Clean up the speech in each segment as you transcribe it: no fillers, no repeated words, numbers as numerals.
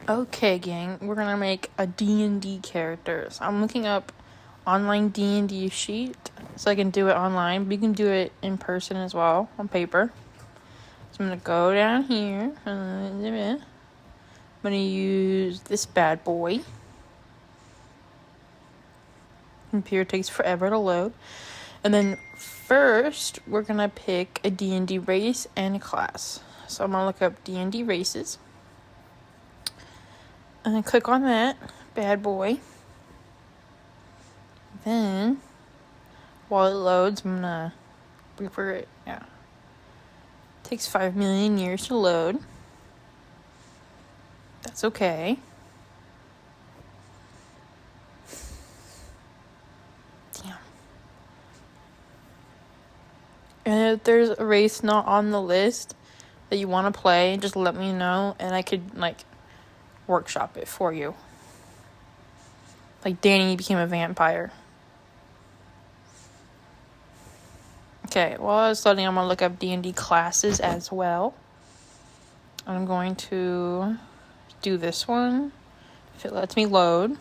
Okay, gang, we're gonna make a D&D character. So I'm looking up online D&D sheet so I can do it online, but you can do it in person as well on paper. So I'm gonna go down here. I'm gonna use this bad boy. Computer takes forever to load. And then first, we're gonna pick a D&D race and a class. So I'm gonna look up D&D races. And then click on that bad boy. Then, while it loads, I'm gonna wait for it. Yeah. Takes 5 million years to load. That's okay. Damn. And if there's a race not on the list that you want to play, just let me know and I could, workshop it for you. Like Danny became a vampire. Okay, while I was loading, I'm gonna look up D&D classes as well. I'm going to do this one if it lets me load.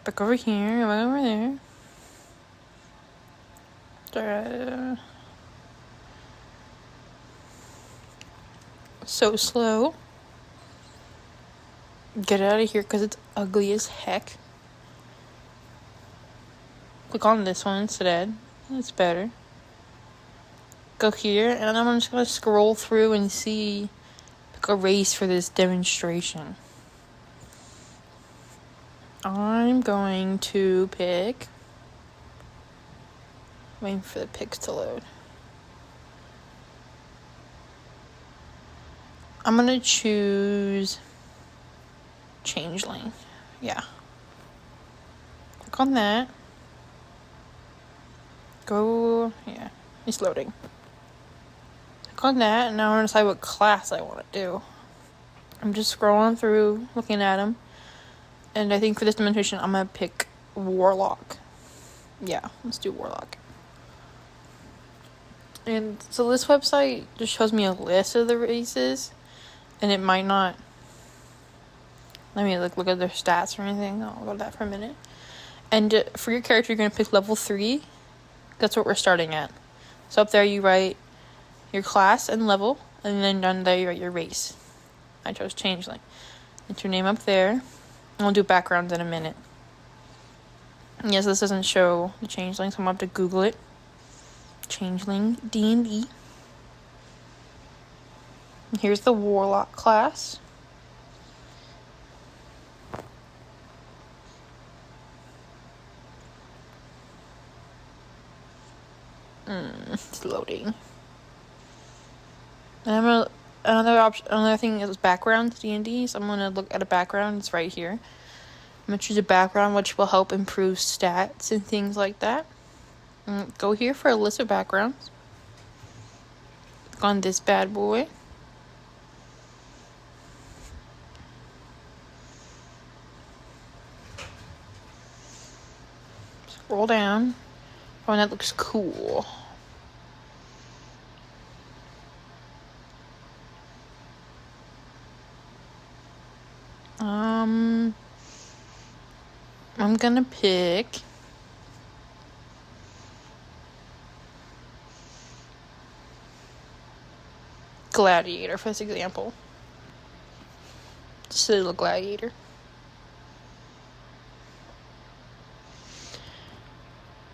Back over here, back over there. So slow. Get out of here because it's ugly as heck. Click on this one instead. It's better. Go here, and I'm just gonna scroll through and see, pick a race for this demonstration. I'm going to pick. Waiting for the picks to load. I'm gonna choose Changeling. Yeah. Click on that. Go. Yeah. It's loading. Click on that, and now I'm gonna decide what class I want to do. I'm just scrolling through, looking at them. And I think for this demonstration, I'm gonna pick Warlock. Yeah, let's do Warlock. And so this website just shows me a list of the races, and it might not let me look at their stats or anything. I'll go to that for a minute. And for your character, you're gonna pick level 3. That's what we're starting at. So up there you write your class and level, and then down there you write your race. I chose Changeling. Enter your name up there. And we'll do backgrounds in a minute. Yes, this doesn't show the Changeling, so I'm going to have to Google it. Changeling D&D. And here's the Warlock class. It's loading. And another thing is background D&D. So I'm gonna look at a background. It's right here. I'm gonna choose a background which will help improve stats and things like that. Go here for a list of backgrounds. Click on this bad boy. Scroll down. Oh, that looks cool. I'm gonna pick Gladiator for this example. Just a little gladiator.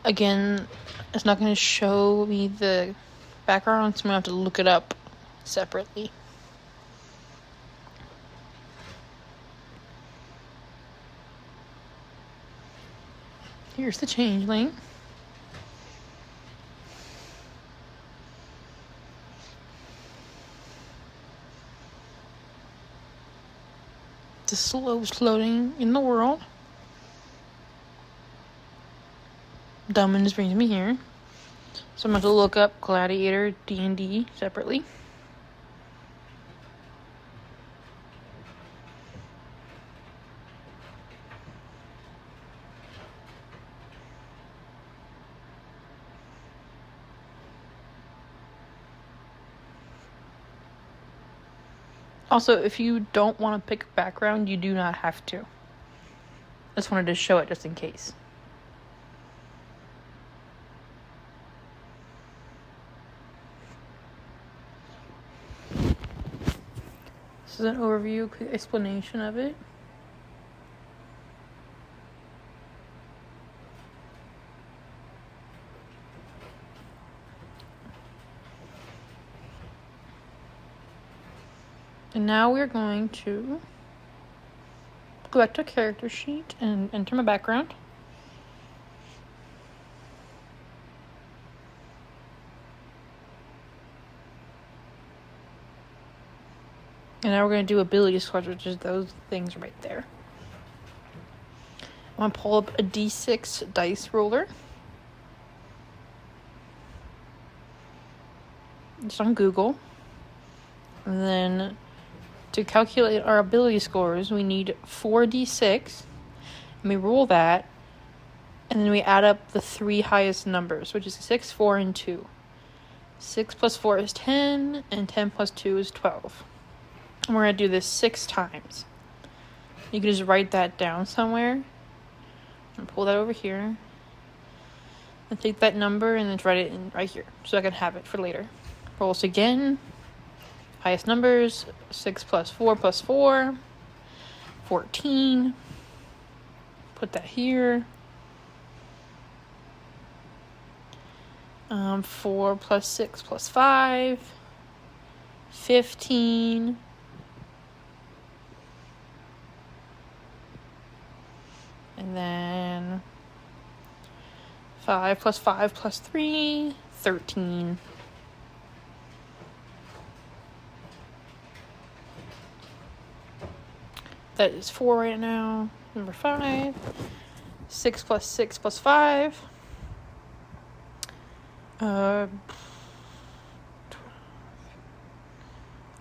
Again, it's not gonna show me the background, so I'm gonna have to look it up separately. Here's the Changeling. The slowest loading in the world. Dumbin just brings me here. So I'm going to look up Gladiator D&D separately. Also, if you don't want to pick a background, you do not have to. I just wanted to show it just in case. This is an overview, quick explanation of it. And now we're going to go back to a character sheet and enter my background. And now we're going to do ability scores, which is those things right there. I'm going to pull up a D6 dice roller. It's on Google. And then to calculate our ability scores, we need 4d6. And we roll that. And then we add up the 3 highest numbers, which is 6, 4, and 2. 6 plus 4 is 10, and 10 plus 2 is 12. And we're going to do this 6 times. You can just write that down somewhere. And pull that over here. And take that number and then write it in right here. So I can have it for later. Rolls again. Highest numbers. 6 plus 4 plus 4. 14. Put that here. 4 plus 6 plus 5. 15. And then 5 plus 5 plus 3, 13. That is 4 right now. Number 5. 6 plus 6 plus 5.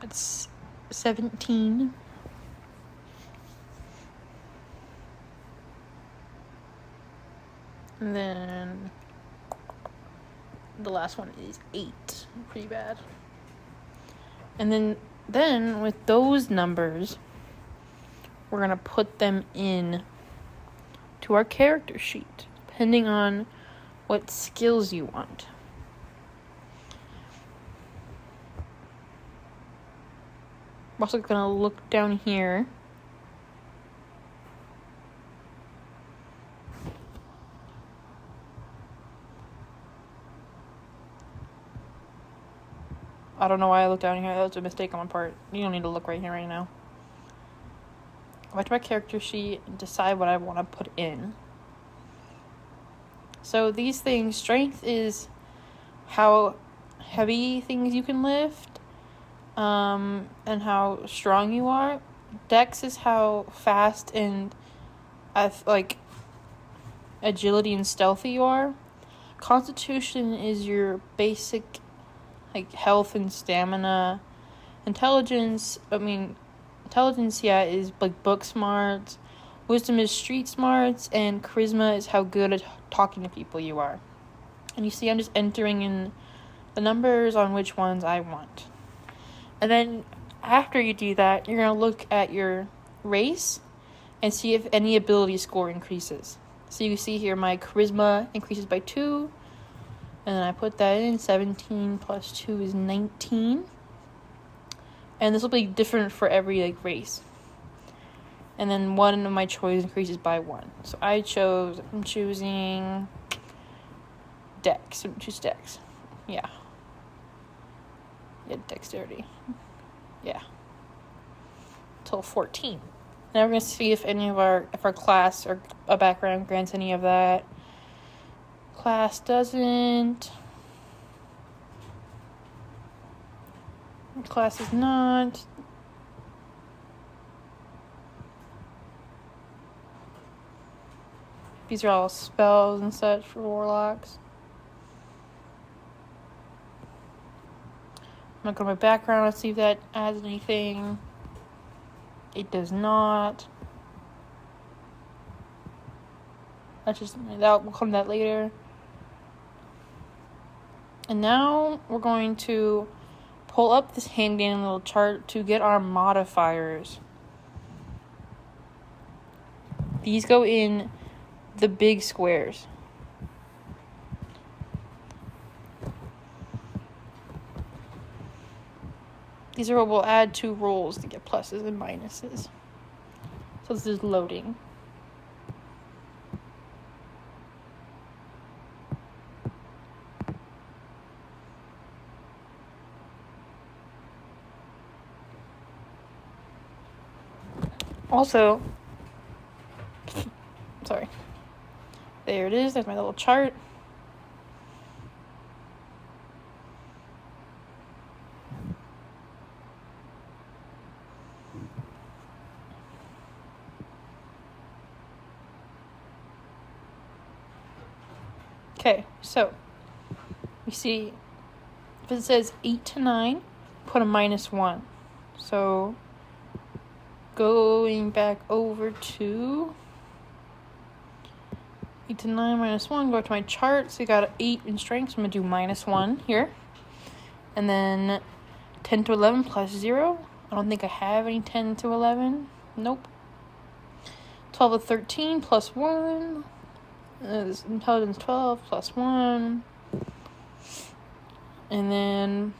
It's 17. And then the last one is 8. Pretty bad. And then with those numbers, we're going to put them in to our character sheet, depending on what skills you want. I'm also going to look down here. I don't know why I looked down here. That was a mistake on my part. You don't need to look right here right now. Go back to my character sheet and decide what I want to put in. So these things, strength is how heavy things you can lift, and how strong you are. Dex is how fast and agility and stealthy you are. Constitution is your basic health and stamina. Intelligence, is book smarts. Wisdom is street smarts, and charisma is how good at talking to people you are. And you see I'm just entering in the numbers on which ones I want. And then after you do that, you're going to look at your race and see if any ability score increases. So you see here my charisma increases by 2. And then I put that in. 17 plus 2 is 19. And this will be different for every race. And then one of my choice increases by 1. So I'm choosing Dex. Choose Dex. Yeah. Yeah, dexterity. Yeah. Till 14. Now we're going to see if if our class or a background grants any of that. Class doesn't. Class is not. These are all spells and such for warlocks. I'm gonna go to my background and see if that adds anything. It does not. We'll come to that later. And now we're going to pull up this handy little chart to get our modifiers. These go in the big squares. These are what we'll add to rules to get pluses and minuses. So this is loading. Also, sorry. There it is. There's my little chart. Okay, so we see if it says 8 to 9, put a -1. So going back over to 8 to 9 -1, go to my chart. So you got 8 in strength, so I'm going to do -1 here. And then 10 to 11 plus 0. I don't think I have any 10 to 11. Nope. 12 to 13 plus 1. Intelligence 12 plus 1. And then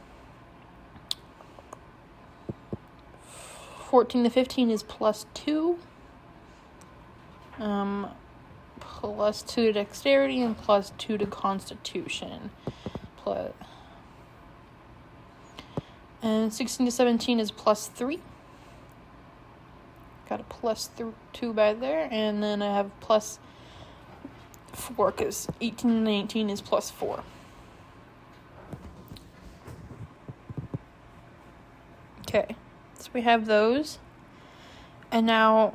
14 to 15 is plus 2. Plus 2 to dexterity and plus 2 to constitution. And 16 to 17 is plus 3. Got a plus 2 by there. And then I have plus 4 because 18 and 19 is plus 4. Okay, so we have those. And now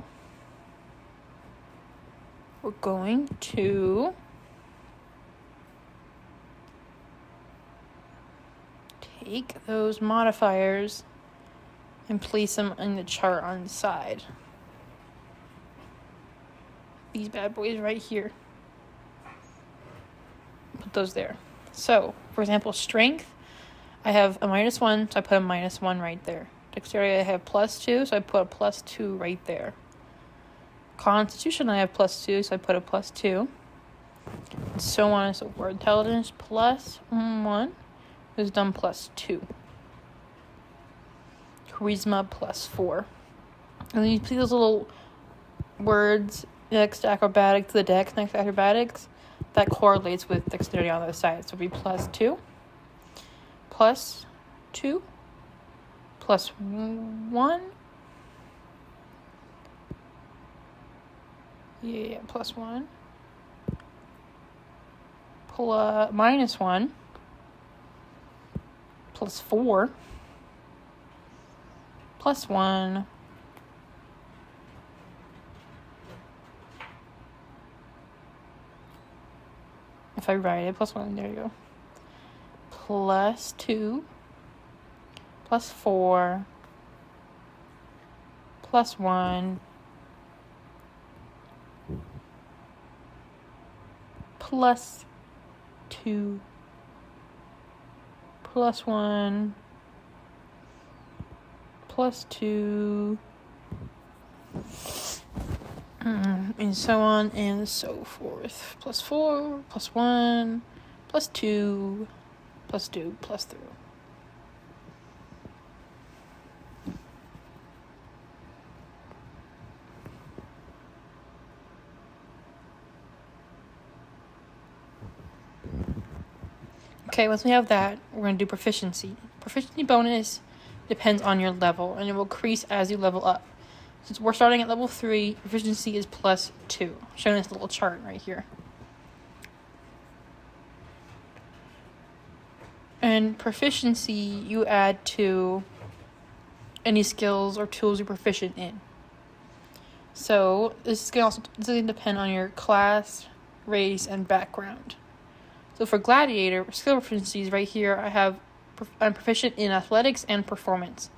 we're going to take those modifiers and place them in the chart on the side. These bad boys right here. Put those there. So, for example, strength, I have a -1, so I put a -1 right there. Dexterity, I have plus 2, so I put a plus 2 right there. Constitution, I have plus 2, so I put a plus 2. And so on and so forth. Intelligence, plus 1. Wisdom, plus 2. Charisma, plus 4. And then you see those little words next to acrobatics, the dex next to acrobatics. That correlates with dexterity on the other side. So it'll be plus 2. Plus 2. Plus 1. Yeah, plus 1. -1. Plus 4. Plus 1. If I write it, plus 1, there you go. Plus 2. Plus 4. Plus 1. Plus 2. Plus 1. Plus 2. And so on and so forth. Plus 4, plus 1, plus 2, plus 2, plus 3. Okay, once we have that, we're going to do proficiency. Proficiency bonus depends on your level, and it will increase as you level up. Since we're starting at level 3, proficiency is plus 2. Showing this little chart right here. And proficiency you add to any skills or tools you're proficient in. So this is going to depend on your class, race, and background. So for gladiator, skill proficiencies right here, I'm proficient in athletics and performance.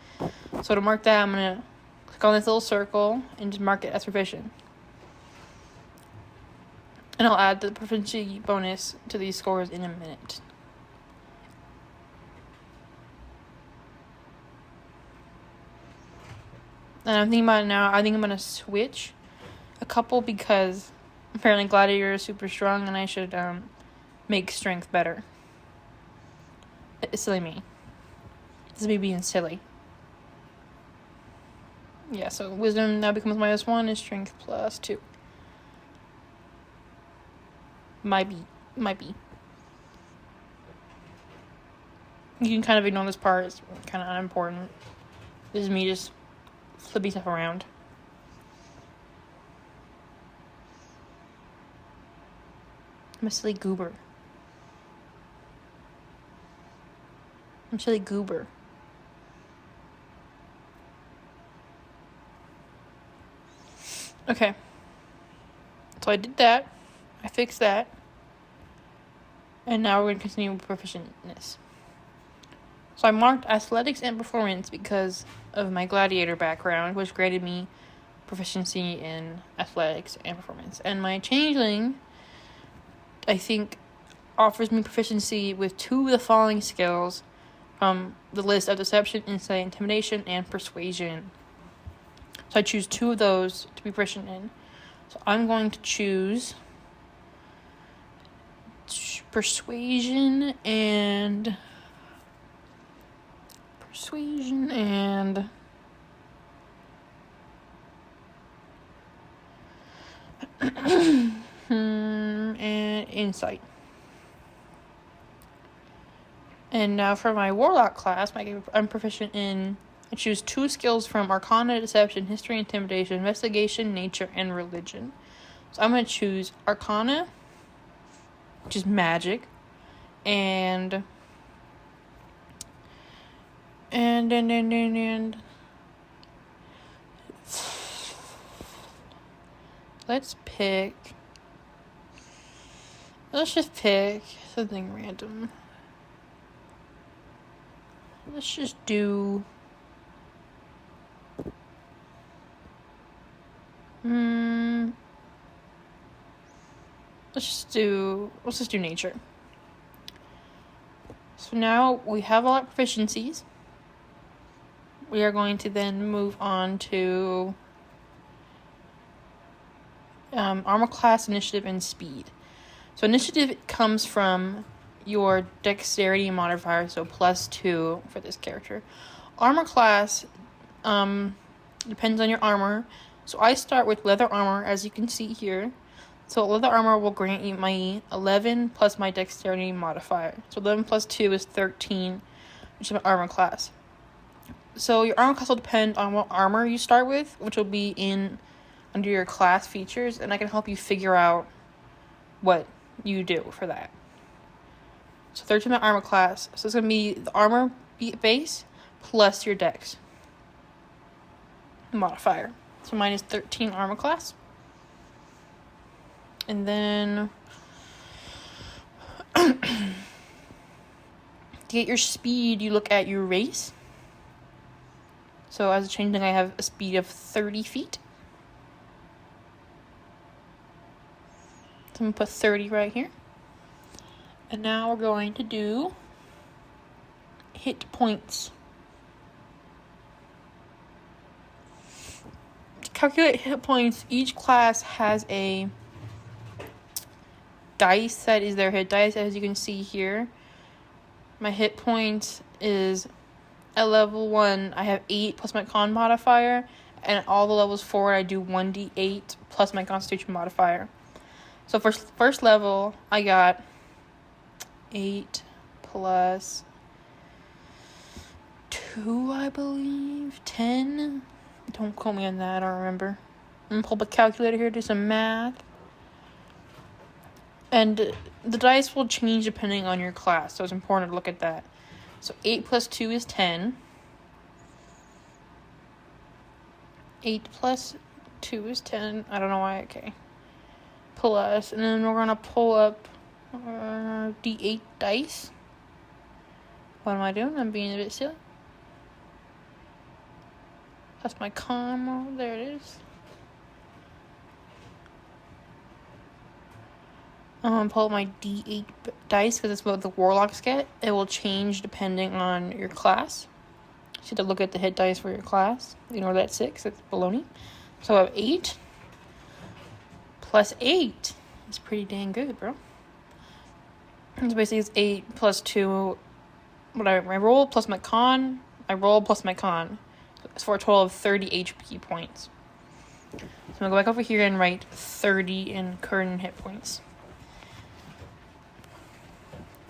So to mark that, I'm going to click on this little circle and just mark it as proficient. And I'll add the proficiency bonus to these scores in a minute. And I'm thinking about it now. I think I'm going to switch a couple because apparently Gladiator is super strong and I should make strength better. It's silly me. This is me being silly. Yeah, so wisdom now becomes -1 and strength +2. Might be. You can kind of ignore this part. It's kind of unimportant. This is me just flipping stuff around. I'm a silly goober. Okay. So I did that. I fixed that. And now we're going to continue with proficientness. So I marked athletics and performance because of my gladiator background, which graded me proficiency in athletics and performance. And my changeling, I think, offers me proficiency with 2 of the following skills from the list of deception, insight, intimidation, and persuasion. So I choose 2 of those to be proficient in. So I'm going to choose persuasion and and insight. And now for my warlock class, I'm proficient in, I choose 2 skills from Arcana, Deception, History, Intimidation, Investigation, Nature, and Religion. So I'm going to choose Arcana, which is magic, and let's just pick something random. Let's just do let's just do nature. So now we have all our proficiencies. We are going to then move on to armor class, initiative, and speed. So initiative comes from your dexterity modifier, so +2 for this character. Armor class depends on your armor. So I start with leather armor, as you can see here. So leather armor will grant you my 11 plus my dexterity modifier. So 11 plus 2 is 13, which is my armor class. So your armor class will depend on what armor you start with, which will be under your class features, and I can help you figure out what you do for that. So 13 my armor class. So it's going to be the armor base plus your dex modifier. So mine is 13 armor class. And then to get your speed, you look at your race. So as a changeling, I have a speed of 30 feet. So I'm going to put 30 right here. And now we're going to do hit points. To calculate hit points, each class has a dice that is their hit dice, as you can see here. My hit points is at level 1, I have 8 plus my con modifier, and at all the levels forward, I do 1d8 plus my constitution modifier. So for first level, I got 8 plus 2, I believe, 10. Don't quote me on that, I don't remember. I'm going to pull up a calculator here, do some math. And the dice will change depending on your class, so it's important to look at that. So 8 plus 2 is 10. 8 plus 2 is 10. I don't know why, okay. Plus, and then we're going to pull up D8 dice. What am I doing? I'm being a bit silly. That's my comma. There it is. I'm going to pull up my D8 dice because it's what the warlocks get. It will change depending on your class. you have to look at the hit dice for your class. Ignore that 6. That's baloney. So I have 8. Plus 8. It's pretty dang good, bro. So basically it's 8 plus 2. Whatever. My roll plus my con. My roll plus my con. It's for a total of 30 HP points. So I'm going to go back over here and write 30 in current hit points.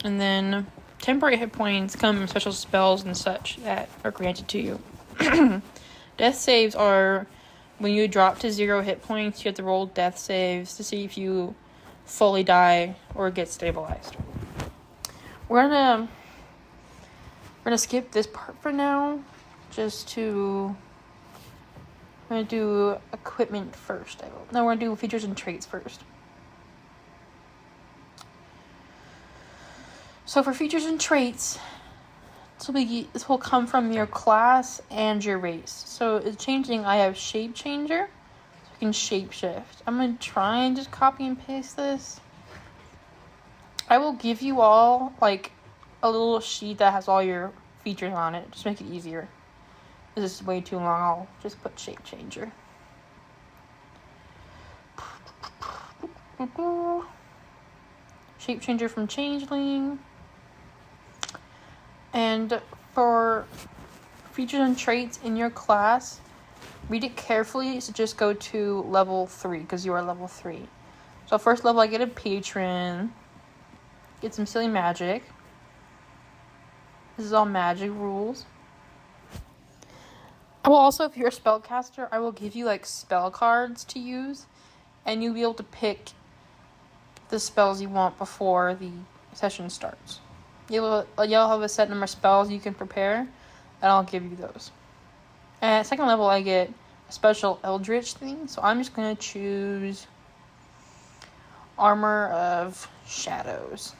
And then temporary hit points come from special spells and such that are granted to you. Death saves are when you drop to 0 hit points, you have to roll death saves to see if you fully die or get stabilized. We're gonna skip this part for now, we're gonna do equipment first. No, we're gonna do features and traits first. So for features and traits, this will come from your class and your race. So it's changing. I have shape changer, so I can shape shift. I'm gonna try and just copy and paste this. I will give you all like a little sheet that has all your features on it. Just make it easier. This is way too long. I'll just put shape changer. Shape changer from Changeling. And for features and traits in your class, read it carefully. So just go to level 3 because you are level 3. So first level, I get a patron. Get some silly magic. This is all magic rules. I will also, if you're a spellcaster, I will give you like spell cards to use, and you'll be able to pick the spells you want before the session starts. You'll have a set number of spells you can prepare, and I'll give you those. And at second level, I get a special Eldritch thing, so I'm just going to choose Armor of Shadows.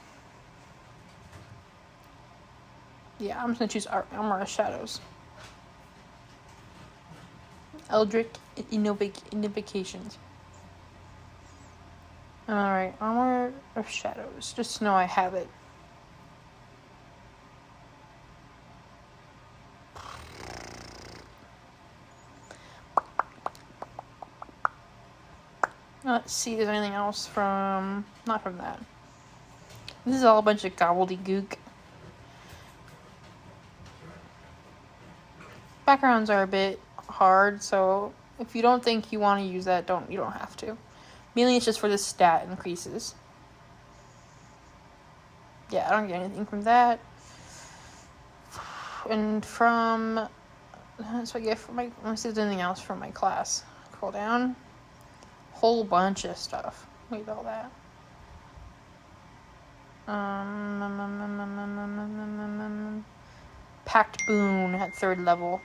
Yeah, I'm just going to choose Armor of Shadows. Eldritch Invocations. Alright, Armor of Shadows. Just to know I have it. Let's see if there's anything else from... Not from that. This is all a bunch of gobbledygook. Backgrounds are a bit hard, so if you don't think you want to use that, you don't have to. Mainly it's just for the stat increases. Yeah, I don't get anything from that. And from... That's what I get from my... Let me see if there's anything else from my class. Scroll down. Whole bunch of stuff. Look at all that. Pact Boon at 3rd level.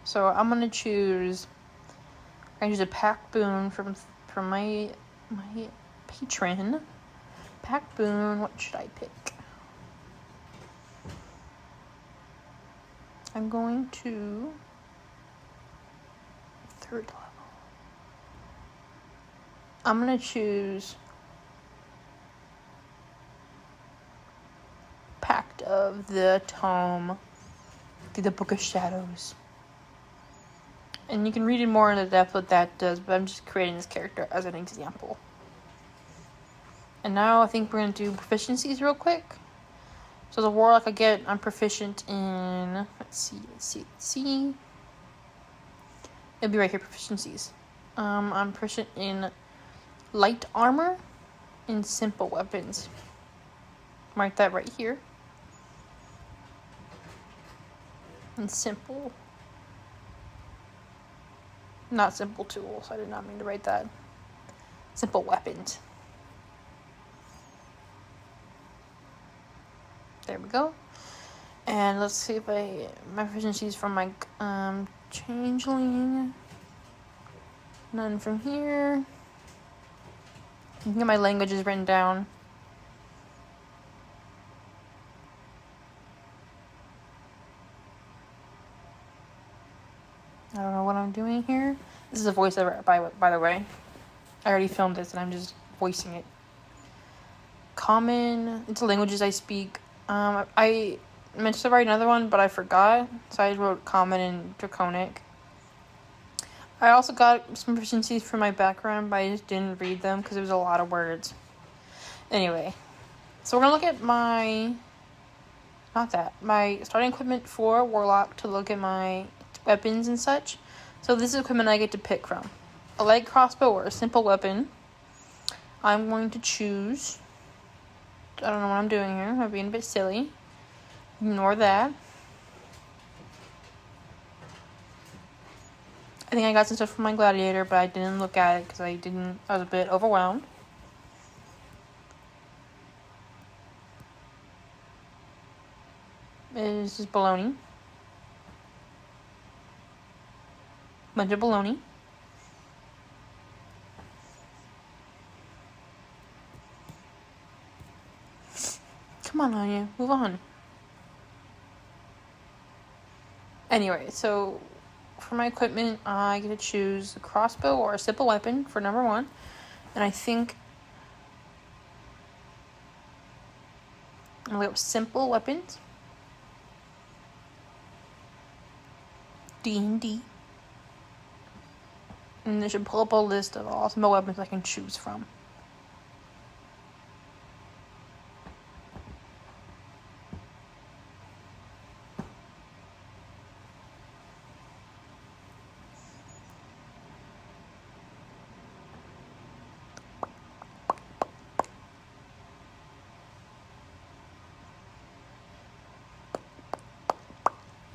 So I'm gonna choose. I use a Pact Boon from my patron. Pact Boon. What should I pick? I'm going to 3rd level. I'm gonna choose Pact of the Tome through the Book of Shadows. And you can read it more into depth what that does, but I'm just creating this character as an example. And now I think we're going to do proficiencies real quick. So the Warlock I'm proficient in, let's see. It'll be right here, proficiencies. I'm proficient in light armor and simple weapons. Mark that right here. And simple. Not simple tools. I did not mean to write that. Simple weapons. There we go. And let's see if my proficiencies from my Changeling. None from here. You can get my languages written down. I don't know what I'm doing here. This is a voiceover, by the way. I already filmed this and I'm just voicing it. Common. It's the languages I speak. I meant to write another one, but I forgot, so I wrote Common and Draconic. I also got some proficiencies for my background, but I just didn't read them because it was a lot of words. Anyway, so we're going to look at my starting equipment for Warlock to look at my weapons and such. So this is equipment I get to pick from. A light crossbow or a simple weapon. I'm going to choose... I don't know what I'm doing here. I'm being a bit silly. Ignore that. I think I got some stuff from my gladiator, but I didn't look at it because I was a bit overwhelmed. This is baloney. Bunch of baloney. Come on, Anya. Move on. Anyway, so for my equipment, I get to choose a crossbow or a simple weapon for number 1. And I think I'm going to go simple weapons. D&D. And they should pull up a list of all simple weapons I can choose from.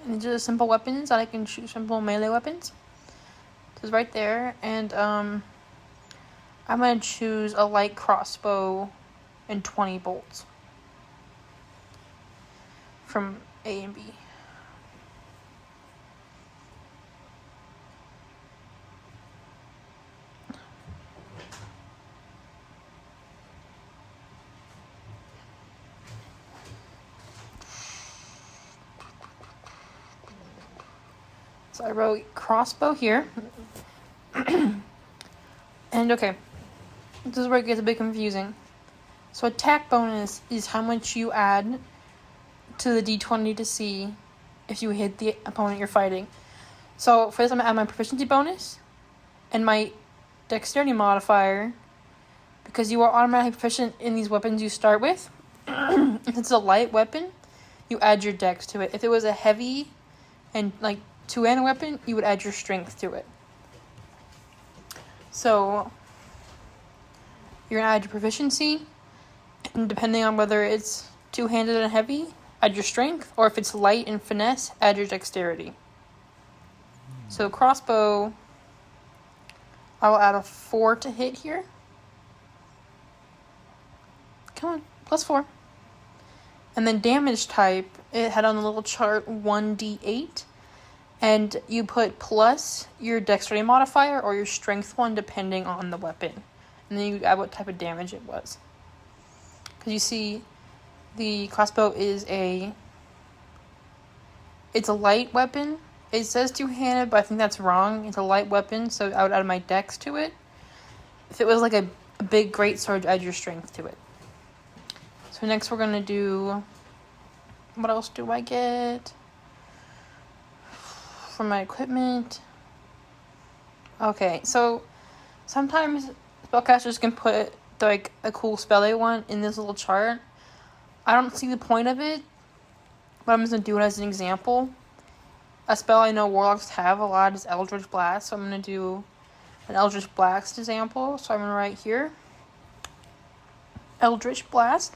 And these are the simple weapons that I can choose, simple melee weapons. It's right there, and I'm going to choose a light crossbow and 20 bolts from A and B. So I wrote crossbow here. And okay, this is where it gets a bit confusing. So attack bonus is how much you add to the d20 to see if you hit the opponent you're fighting. So for this, I'm going to add my proficiency bonus and my dexterity modifier, because you are automatically proficient in these weapons you start with. If it's a light weapon, you add your dex to it. If it was a heavy and like two-handed weapon, you would add your strength to it. So you're going to add your proficiency, and depending on whether it's two-handed and heavy, add your strength, or if it's light and finesse, add your dexterity. So crossbow, I will add a 4 to hit here. Come on, +4. And then damage type, it had on the little chart 1d8. And you put plus your dexterity modifier or your strength one depending on the weapon. And then you add what type of damage it was. Because you see, the crossbow it's a light weapon. It says two-handed, but I think that's wrong. It's a light weapon, so I would add my dex to it. If it was like a big greatsword, add your strength to it. So next we're going to do... What else do I get? For my equipment. Okay, so sometimes spellcasters can put like a cool spell they want in this little chart. I don't see the point of it, but I'm just going to do it as an example. A spell I know warlocks have a lot is Eldritch Blast, so I'm going to do an Eldritch Blast example. So I'm going to write here Eldritch Blast.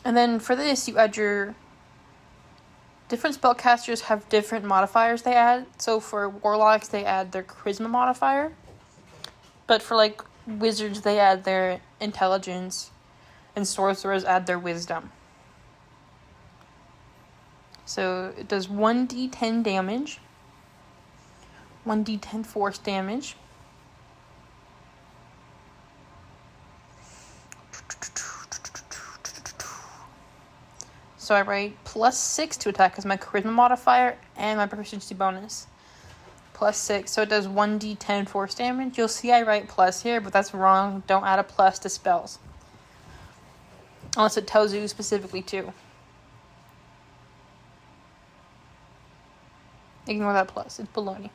And then for this, you add your... Different spellcasters have different modifiers they add. So for warlocks, they add their charisma modifier. But for like wizards, they add their intelligence. And sorcerers add their wisdom. So it does 1d10 damage. 1d10 force damage. So I write +6 to attack as my charisma modifier and my proficiency bonus. +6, so it does 1d10 force damage. You'll see I write plus here, but that's wrong. Don't add a plus to spells. Unless it tells you specifically to. Ignore that plus. It's baloney.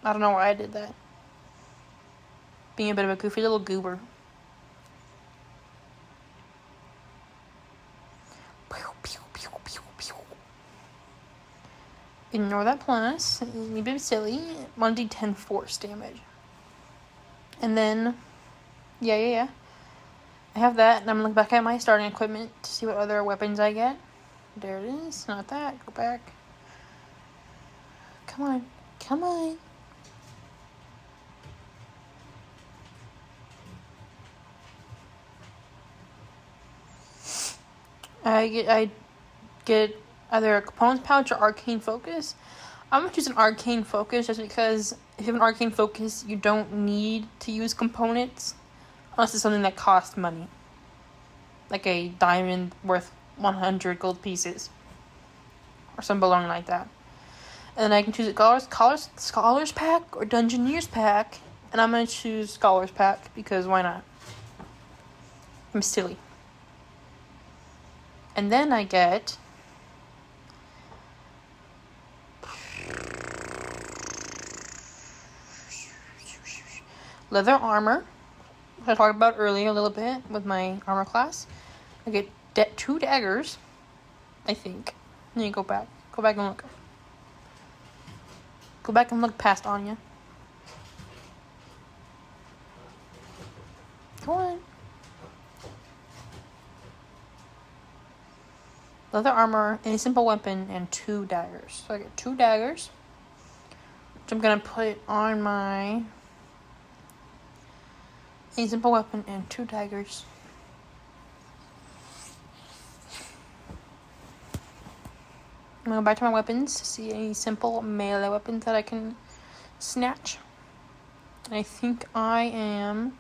I don't know why I did that. Being a bit of a goofy little goober. Ignore that plus. You're a bit silly. 1d10 force damage. And then, yeah. I have that, and I'm gonna look back at my starting equipment to see what other weapons I get. There it is. Not that. Go back. Come on. I get either a components pouch or arcane focus. I'm gonna choose an arcane focus just because if you have an arcane focus, you don't need to use components unless it's something that costs money, like a diamond worth 100 gold pieces or some baloney like that. And then I can choose a Scholars Pack or Dungeoneers Pack, and I'm gonna choose Scholars Pack because why not? I'm silly. And then I get leather armor, which I talked about earlier a little bit with my armor class. I get 2 daggers, I think. Then you go back and look. Go back and look past Anya. Go on. Leather armor, any simple weapon, and 2 daggers. So I get 2 daggers, which I'm gonna put on my any simple weapon and 2 daggers. I'm gonna go back to my weapons to see any simple melee weapons that I can snatch. I think I am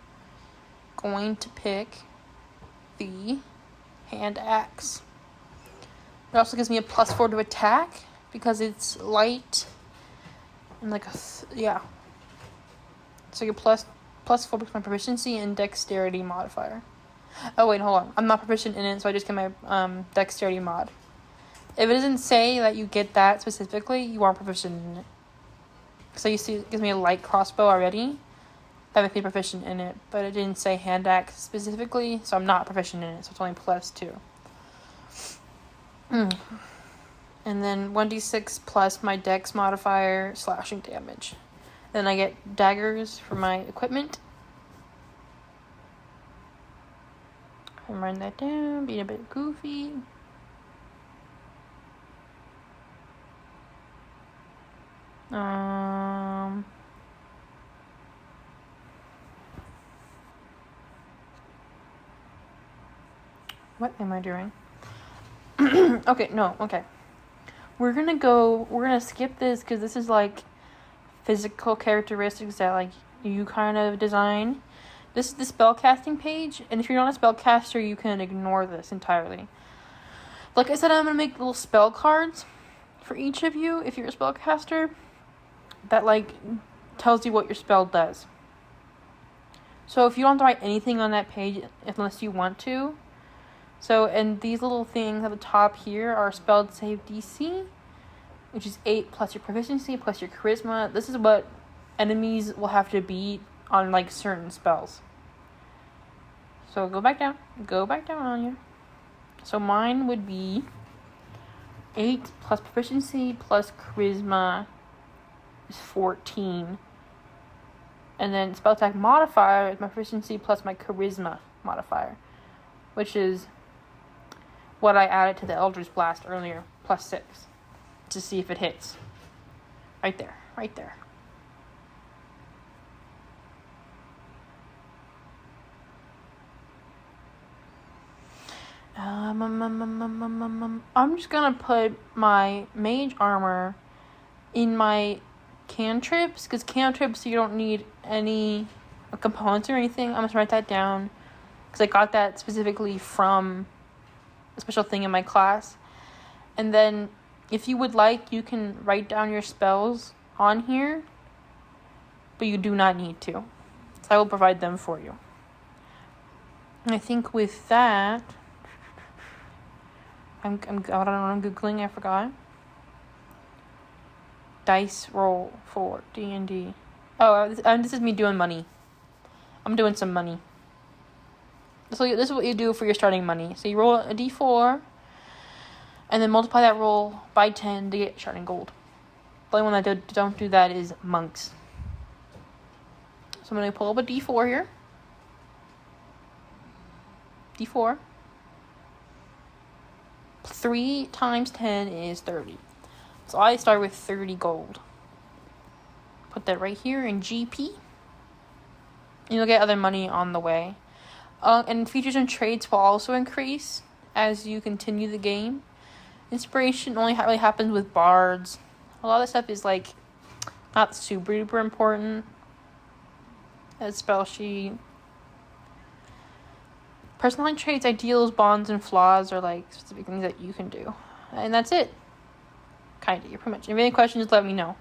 going to pick the hand axe. It also gives me a +4 to attack because it's light and like yeah. So you plus 4 because my proficiency and dexterity modifier. Oh wait, hold on. I'm not proficient in it, so I just get my dexterity mod. If it doesn't say that you get that specifically, you aren't proficient in it. So you see, it gives me a light crossbow already. That makes me proficient in it, but it didn't say hand axe specifically, so I'm not proficient in it. So it's only +2. And then 1d6 plus my dex modifier, slashing damage. Then I get daggers for my equipment. I'm writing that down, being a bit goofy. What am I doing? Okay. We're gonna skip this because this is like physical characteristics that like you kind of design. This is the spellcasting page, and if you're not a spellcaster, you can ignore this entirely. Like I said, I'm gonna make little spell cards for each of you if you're a spellcaster that like tells you what your spell does. So if you don't write anything on that page unless you want to. So, and these little things at the top here are spelled save DC, which is 8 plus your proficiency plus your charisma. This is what enemies will have to beat on like certain spells. So go back down on you. So mine would be 8 plus proficiency plus charisma is 14. And then spell attack modifier is my proficiency plus my charisma modifier, which is what I added to the Eldritch Blast earlier, +6, to see if it hits. Right there. I'm just gonna put my mage armor in my cantrips, because cantrips you don't need any components or anything. I'm gonna write that down, because I got that specifically from a special thing in my class. And then if you would like, you can write down your spells on here, but you do not need to. So I will provide them for you. And I think with that, I don't know what I'm Googling, I forgot. Dice roll for D&D. Oh, this is me doing money. I'm doing some money. So this is what you do for your starting money. So you roll a d4, and then multiply that roll by 10 to get starting gold. The only one that don't do that is monks. So I'm going to pull up a d4 here. d4. 3 times 10 is 30. So I start with 30 gold. Put that right here in GP. And you'll get other money on the way. And features and traits will also increase as you continue the game. Inspiration only really happens with bards. A lot of stuff is like not super duper important. As spell sheet. Personality traits, ideals, bonds, and flaws are like specific things that you can do. And that's it. Kinda. You're pretty much. If you have any questions, let me know.